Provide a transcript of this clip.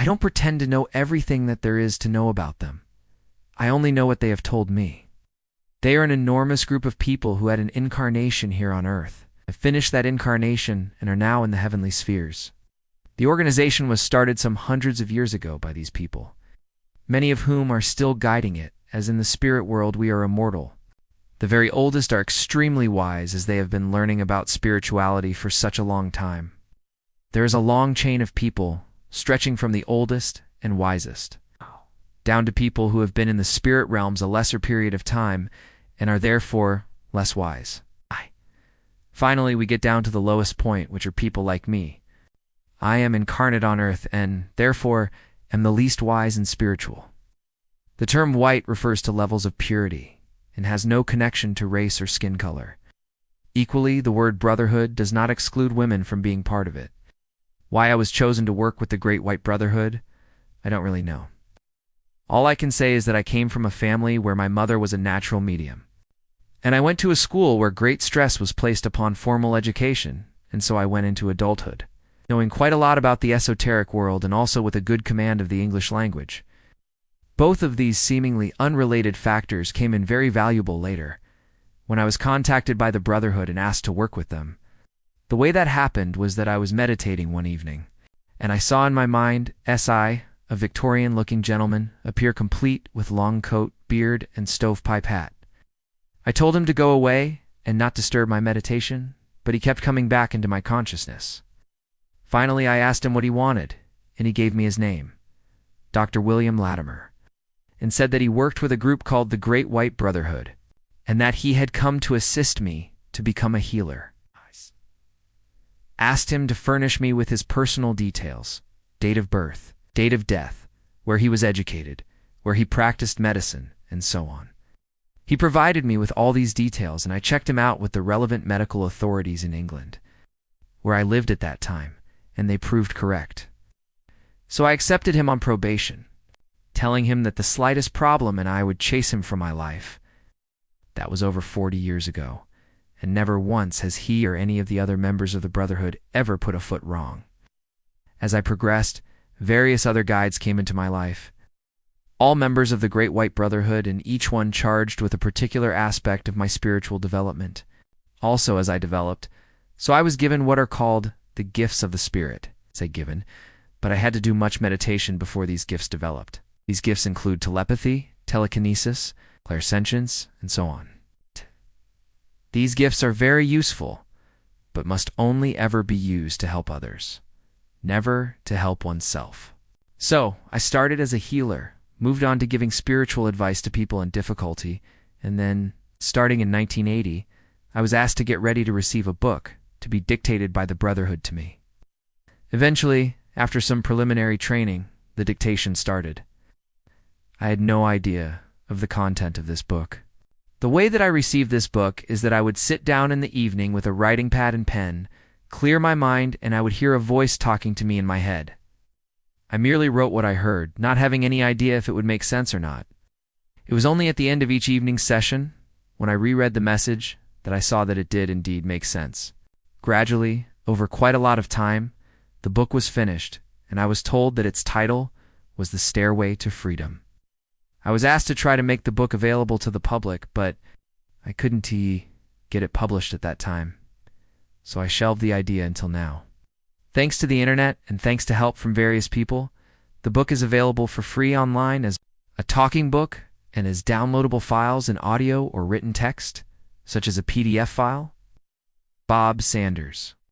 I don't pretend to know everything that there is to know about them. I only know what they have told me. They are an enormous group of people who had an incarnation here on Earth, have finished that incarnation, and are now in the heavenly spheres. The organization was started some hundreds of years ago by these people, many of whom are still guiding it, as in the spirit world we are immortal. The very oldest are extremely wise, as they have been learning about spirituality for such a long time. There is a long chain of people, stretching from the oldest and wisest, down to people who have been in the spirit realms a lesser period of time, and are therefore less wise. Finally, we get down to the lowest point, which are people like me. I am incarnate on earth and, therefore, am the least wise and spiritual. The term white refers to levels of purity and has no connection to race or skin color. Equally, the word brotherhood does not exclude women from being part of it. Why I was chosen to work with the Great White Brotherhood, I don't really know. All I can say is that I came from a family where my mother was a natural medium. And I went to a school where great stress was placed upon formal education, and so I went into adulthood, knowing quite a lot about the esoteric world and also with a good command of the English language. Both of these seemingly unrelated factors came in very valuable later, when I was contacted by the Brotherhood and asked to work with them. The way that happened was that I was meditating one evening, and I saw in my mind S.I., a Victorian-looking gentleman, appear complete with long coat, beard, and stovepipe hat. I told him to go away and not disturb my meditation, but he kept coming back into my consciousness. Finally, I asked him what he wanted, and he gave me his name, Dr. William Latimer, and said that he worked with a group called the Great White Brotherhood, and that he had come to assist me to become a healer. Asked him to furnish me with his personal details, date of birth, date of death, where he was educated, where he practiced medicine, and so on. He provided me with all these details, and I checked him out with the relevant medical authorities in England, where I lived at that time, and they proved correct. So I accepted him on probation, telling him that the slightest problem and I would chase him from my life. That was over 40 years ago, and never once has he or any of the other members of the Brotherhood ever put a foot wrong. As I progressed, various other guides came into my life, all members of the Great White Brotherhood, and each one charged with a particular aspect of my spiritual development. Also, as I developed, so I was given what are called the gifts of the Spirit. I say given, but I had to do much meditation before these gifts developed. These gifts include telepathy, telekinesis, clairsentience, and so on. These gifts are very useful, but must only ever be used to help others, never to help oneself. So, I started as a healer, moved on to giving spiritual advice to people in difficulty, and then, starting in 1980, I was asked to get ready to receive a book to be dictated by the Brotherhood to me. Eventually, after some preliminary training, the dictation started. I had no idea of the content of this book. The way that I received this book is that I would sit down in the evening with a writing pad and pen, clear my mind, and I would hear a voice talking to me in my head. I merely wrote what I heard, not having any idea if it would make sense or not. It was only at the end of each evening session, when I reread the message, that I saw that it did indeed make sense. Gradually, over quite a lot of time, the book was finished, and I was told that its title was The Stairway to Freedom. I was asked to try to make the book available to the public, but I couldn't get it published at that time, so I shelved the idea until now. Thanks to the internet and thanks to help from various people, the book is available for free online as a talking book and as downloadable files in audio or written text, such as a PDF file. Bob Sanders.